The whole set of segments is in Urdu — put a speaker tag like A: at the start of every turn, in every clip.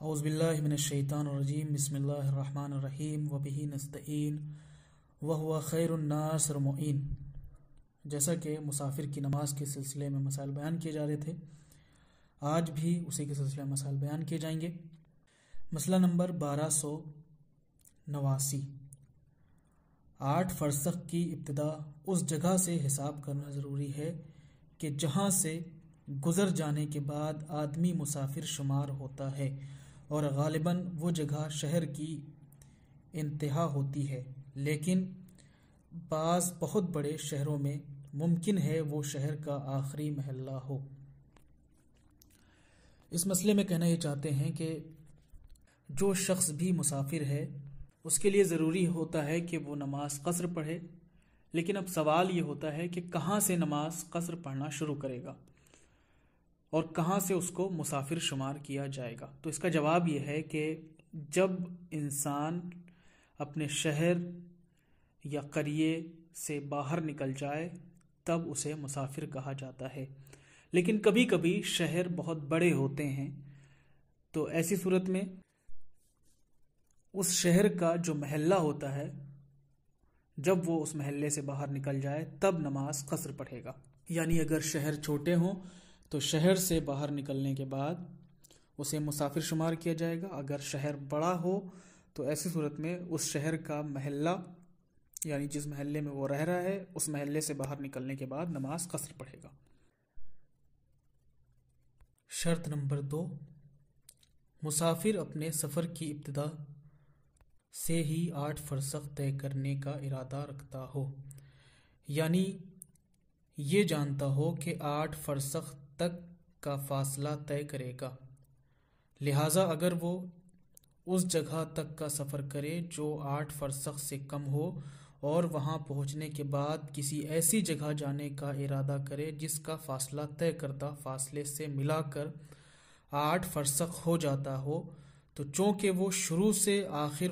A: اعوذ باللہ من الشیطان الرجیم بسم اللہ الرحمن الرحیم وبہ نستعین وہو خیر الناس المعین۔ جیسا کہ مسافر کی نماز کے سلسلے میں مسائل بیان کیے جا رہے تھے، آج بھی اسی کے سلسلے میں مسائل بیان کیے جائیں گے۔ مسئلہ نمبر 1289، 8 فرسخ کی ابتدا اس جگہ سے حساب کرنا ضروری ہے کہ جہاں سے گزر جانے کے بعد آدمی مسافر شمار ہوتا ہے، اور غالباً وہ جگہ شہر کی انتہا ہوتی ہے، لیکن بعض بہت بڑے شہروں میں ممکن ہے وہ شہر کا آخری محلہ ہو۔ اس مسئلے میں کہنا یہ چاہتے ہیں کہ جو شخص بھی مسافر ہے اس کے لیے ضروری ہوتا ہے کہ وہ نماز قصر پڑھے، لیکن اب سوال یہ ہوتا ہے کہ کہاں سے نماز قصر پڑھنا شروع کرے گا اور کہاں سے اس کو مسافر شمار کیا جائے گا۔ تو اس کا جواب یہ ہے کہ جب انسان اپنے شہر یا قریے سے باہر نکل جائے تب اسے مسافر کہا جاتا ہے، لیکن کبھی کبھی شہر بہت بڑے ہوتے ہیں، تو ایسی صورت میں اس شہر کا جو محلہ ہوتا ہے جب وہ اس محلے سے باہر نکل جائے تب نماز قصر پڑھے گا۔ یعنی اگر شہر چھوٹے ہوں تو شہر سے باہر نکلنے کے بعد اسے مسافر شمار کیا جائے گا، اگر شہر بڑا ہو تو ایسی صورت میں اس شہر کا محلہ یعنی جس محلے میں وہ رہ رہا ہے اس محلے سے باہر نکلنے کے بعد نماز قصر پڑھے گا۔ شرط نمبر 2، مسافر اپنے سفر کی ابتدا سے ہی 8 فرسخ طے کرنے کا ارادہ رکھتا ہو، یعنی یہ جانتا ہو کہ 8 فرسخ تک کا فاصلہ طے کرے گا، لہٰذا اگر وہ اس جگہ تک کا سفر کرے جو 8 فرسخ سے کم ہو اور وہاں پہنچنے کے بعد کسی ایسی جگہ جانے کا ارادہ کرے جس کا فاصلہ طے کردہ فاصلے سے ملا کر 8 فرسخ ہو جاتا ہو، تو چونکہ وہ شروع سے آخر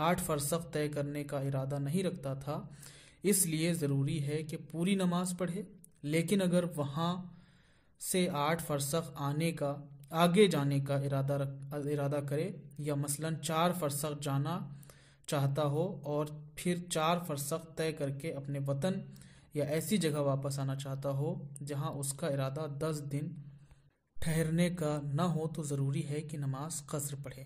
A: 8 فرسخ طے کرنے کا ارادہ نہیں رکھتا تھا، اس لیے ضروری ہے کہ پوری نماز پڑھے، لیکن اگر وہاں سے 8 فرسخ آگے جانے کا ارادہ کرے یا مثلا 4 فرسخ جانا چاہتا ہو اور پھر 4 فرسخ طے کر کے اپنے وطن یا ایسی جگہ واپس آنا چاہتا ہو جہاں اس کا ارادہ 10 دن ٹھہرنے کا نہ ہو، تو ضروری ہے کہ نماز قصر پڑھے۔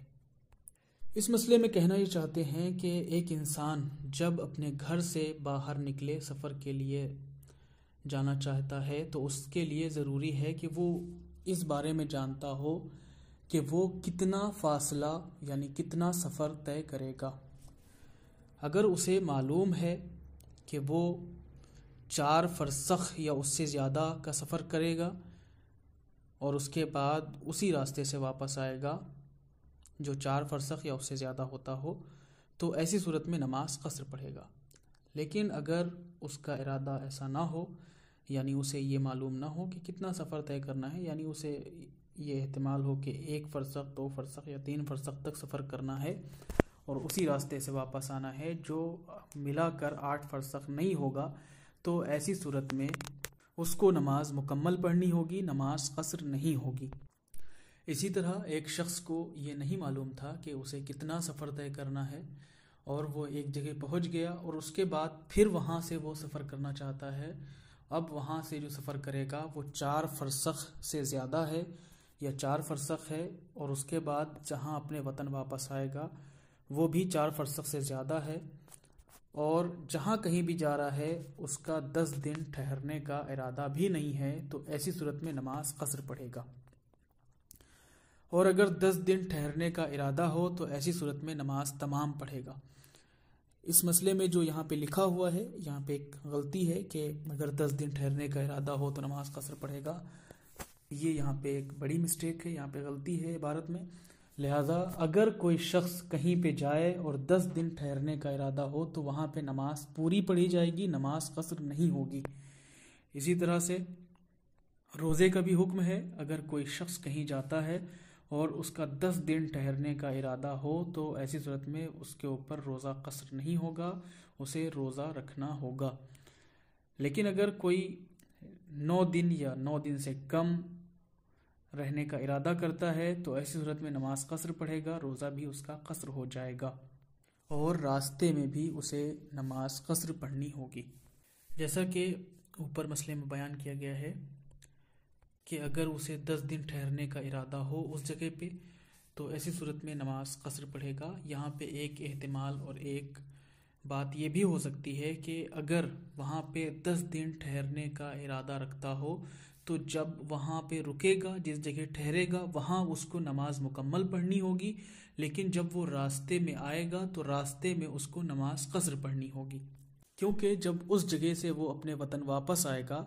A: اس مسئلے میں کہنا یہ چاہتے ہیں کہ ایک انسان جب اپنے گھر سے باہر نکلے سفر کے لیے جانا چاہتا ہے تو اس کے لیے ضروری ہے کہ وہ اس بارے میں جانتا ہو کہ وہ کتنا فاصلہ یعنی کتنا سفر طے کرے گا۔ اگر اسے معلوم ہے کہ وہ 4 فرسخ یا اس سے زیادہ کا سفر کرے گا اور اس کے بعد اسی راستے سے واپس آئے گا جو 4 فرسخ یا اس سے زیادہ ہوتا ہو، تو ایسی صورت میں نماز قصر پڑھے گا۔ لیکن اگر اس کا ارادہ ایسا نہ ہو، یعنی اسے یہ معلوم نہ ہو کہ کتنا سفر طے کرنا ہے، یعنی اسے یہ احتمال ہو کہ 1 فرسخ 2 فرسخ یا 3 فرسخ تک سفر کرنا ہے اور اسی راستے سے واپس آنا ہے جو ملا کر 8 فرسخ نہیں ہوگا، تو ایسی صورت میں اس کو نماز مکمل پڑھنی ہوگی، نماز قصر نہیں ہوگی۔ اسی طرح ایک شخص کو یہ نہیں معلوم تھا کہ اسے کتنا سفر طے کرنا ہے اور وہ ایک جگہ پہنچ گیا اور اس کے بعد پھر وہاں سے وہ سفر کرنا چاہتا ہے۔ اب وہاں سے جو سفر کرے گا وہ 4 فرسخ سے زیادہ ہے یا 4 فرسخ ہے، اور اس کے بعد جہاں اپنے وطن واپس آئے گا وہ بھی 4 فرسخ سے زیادہ ہے، اور جہاں کہیں بھی جا رہا ہے اس کا 10 دن ٹھہرنے کا ارادہ بھی نہیں ہے، تو ایسی صورت میں نماز قصر پڑھے گا۔ اور اگر 10 دن ٹھہرنے کا ارادہ ہو تو ایسی صورت میں نماز تمام پڑھے گا۔ اس مسئلے میں جو یہاں پہ لکھا ہوا ہے، یہاں پہ ایک غلطی ہے کہ اگر 10 دن ٹھہرنے کا ارادہ ہو تو نماز قصر پڑھے گا، یہ یہاں پہ ایک بڑی مسٹیک ہے، یہاں پہ غلطی ہے عبارت میں۔ لہٰذا اگر کوئی شخص کہیں پہ جائے اور 10 دن ٹھہرنے کا ارادہ ہو تو وہاں پہ نماز پوری پڑھی جائے گی، نماز قصر نہیں ہوگی۔ اسی طرح سے روزے کا بھی حکم ہے، اگر کوئی شخص کہیں جاتا ہے اور اس کا 10 دن ٹھہرنے کا ارادہ ہو تو ایسی صورت میں اس کے اوپر روزہ قصر نہیں ہوگا، اسے روزہ رکھنا ہوگا۔ لیکن اگر کوئی 9 دن یا 9 دن سے کم رہنے کا ارادہ کرتا ہے تو ایسی صورت میں نماز قصر پڑھے گا، روزہ بھی اس کا قصر ہو جائے گا، اور راستے میں بھی اسے نماز قصر پڑھنی ہوگی۔ جیسا کہ اوپر مسئلے میں بیان کیا گیا ہے کہ اگر اسے 10 دن ٹھہرنے کا ارادہ ہو اس جگہ پہ تو ایسی صورت میں نماز قصر پڑھے گا۔ یہاں پہ ایک احتمال اور ایک بات یہ بھی ہو سکتی ہے کہ اگر وہاں پہ 10 دن ٹھہرنے کا ارادہ رکھتا ہو تو جب وہاں پہ رکے گا، جس جگہ ٹھہرے گا، وہاں اس کو نماز مکمل پڑھنی ہوگی، لیکن جب وہ راستے میں آئے گا تو راستے میں اس کو نماز قصر پڑھنی ہوگی، کیونکہ جب اس جگہ سے وہ اپنے وطن واپس آئے گا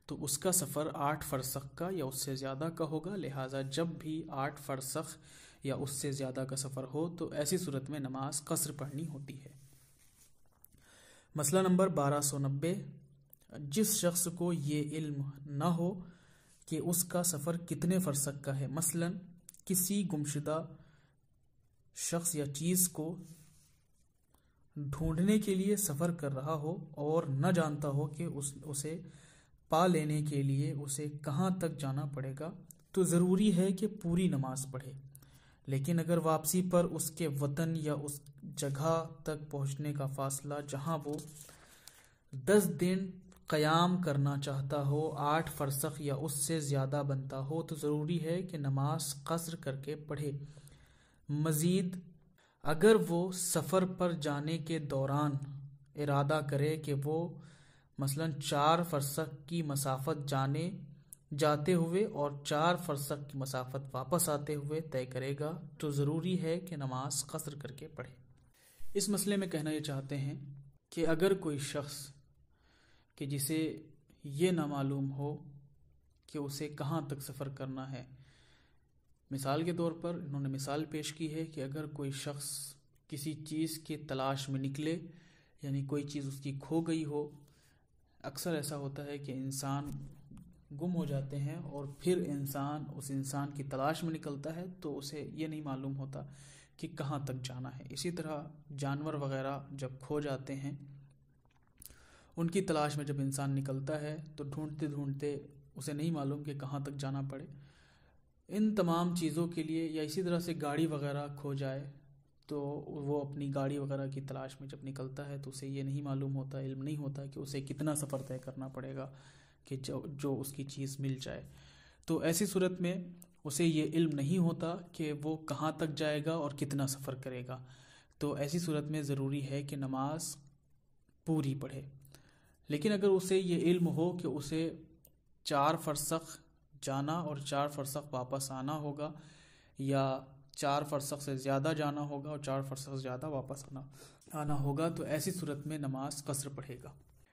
A: تو اس کا سفر 8 فرسخ کا یا اس سے زیادہ کا ہوگا، لہٰذا جب بھی 8 فرسخ یا اس سے زیادہ کا سفر ہو تو ایسی صورت میں نماز قصر پڑھنی ہوتی ہے۔ مسئلہ نمبر 1290، جس شخص کو یہ علم نہ ہو کہ اس کا سفر کتنے فرسخ کا ہے، مثلا کسی گمشدہ شخص یا چیز کو ڈھونڈنے کے لیے سفر کر رہا ہو اور نہ جانتا ہو کہ اسے پا لینے کے لیے اسے کہاں تک جانا پڑے گا، تو ضروری ہے کہ پوری نماز پڑھے، لیکن اگر واپسی پر اس کے وطن یا اس جگہ تک پہنچنے کا فاصلہ جہاں وہ 10 دن قیام کرنا چاہتا ہو 8 فرسخ یا اس سے زیادہ بنتا ہو تو ضروری ہے کہ نماز قصر کر کے پڑھے۔ مزید اگر وہ سفر پر جانے کے دوران ارادہ کرے کہ وہ مثلا 4 فرسخ کی مسافت جاتے ہوئے اور 4 فرسخ کی مسافت واپس آتے ہوئے طے کرے گا تو ضروری ہے کہ نماز قصر کر کے پڑھے۔ اس مسئلے میں کہنا یہ چاہتے ہیں کہ اگر کوئی شخص کہ جسے یہ نہ معلوم ہو کہ اسے کہاں تک سفر کرنا ہے، مثال کے طور پر انہوں نے مثال پیش کی ہے کہ اگر کوئی شخص کسی چیز کی تلاش میں نکلے، یعنی کوئی چیز اس کی کھو گئی ہو، اکثر ایسا ہوتا ہے کہ انسان گم ہو جاتے ہیں اور پھر اس انسان کی تلاش میں نکلتا ہے تو اسے یہ نہیں معلوم ہوتا کہ کہاں تک جانا ہے۔ اسی طرح جانور وغیرہ جب کھو جاتے ہیں، ان کی تلاش میں جب انسان نکلتا ہے تو ڈھونڈتے ڈھونڈتے اسے نہیں معلوم کہ کہاں تک جانا پڑے۔ ان تمام چیزوں کے لیے، یا اسی طرح سے گاڑی وغیرہ کھو جائے تو وہ اپنی گاڑی وغیرہ کی تلاش میں جب نکلتا ہے تو اسے یہ نہیں معلوم ہوتا، علم نہیں ہوتا کہ اسے کتنا سفر طے کرنا پڑے گا کہ جو اس کی چیز مل جائے۔ تو ایسی صورت میں اسے یہ علم نہیں ہوتا کہ وہ کہاں تک جائے گا اور کتنا سفر کرے گا، تو ایسی صورت میں ضروری ہے کہ نماز پوری پڑھے۔ لیکن اگر اسے یہ علم ہو کہ اسے 4 فرسخ جانا اور 4 فرسخ واپس آنا ہوگا، یا 4 فرسخ سے زیادہ جانا ہوگا اور 4 فرسخ سے زیادہ واپس آنا ہوگا، تو ایسی صورت میں نماز قصر پڑھے گا۔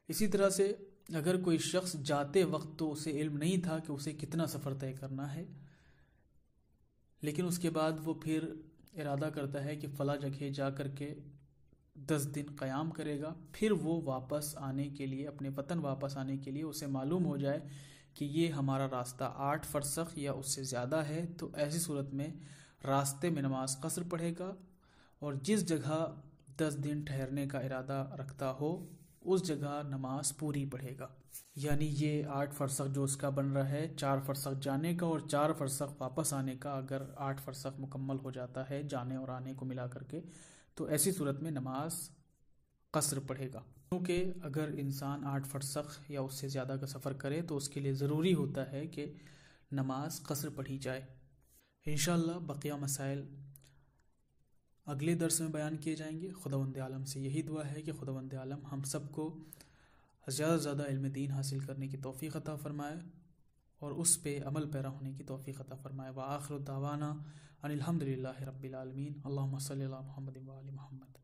A: اسی طرح سے اگر کوئی شخص جاتے وقت تو اسے علم نہیں تھا کہ اسے کتنا سفر طے کرنا ہے، لیکن اس کے بعد وہ پھر ارادہ کرتا ہے کہ فلاں جگہ جا کر کے 10 دن قیام کرے گا، پھر وہ واپس آنے کے لیے، اپنے وطن واپس آنے کے لیے اسے معلوم ہو جائے کہ یہ ہمارا راستہ 8 فرسخ یا اس سے زیادہ ہے، تو ایسی صورت میں راستے میں نماز قصر پڑھے گا، اور جس جگہ 10 دن ٹھہرنے کا ارادہ رکھتا ہو اس جگہ نماز پوری پڑھے گا۔ یعنی یہ 8 فرسخ جو اس کا بن رہا ہے، 4 فرسخ جانے کا اور 4 فرسخ واپس آنے کا، اگر 8 فرسخ مکمل ہو جاتا ہے جانے اور آنے کو ملا کر کے، تو ایسی صورت میں نماز قصر پڑھے گا، کیونکہ اگر انسان 8 فرسخ یا اس سے زیادہ کا سفر کرے تو اس کے لیے ضروری ہوتا ہے کہ نماز قصر پڑھی جائے۔ انشاءاللہ بقیہ مسائل اگلے درس میں بیان کیے جائیں گے۔ خداوند عالم سے یہی دعا ہے کہ خداوند عالم ہم سب کو زیادہ سے زیادہ علم دین حاصل کرنے کی توفیق عطا فرمائے اور اس پہ عمل پیرا ہونے کی توفیق عطا فرمائے۔ وآخر دعوانا ان الحمدللہ رب العالمین۔ اللہم صلی علی محمد و آل محمد۔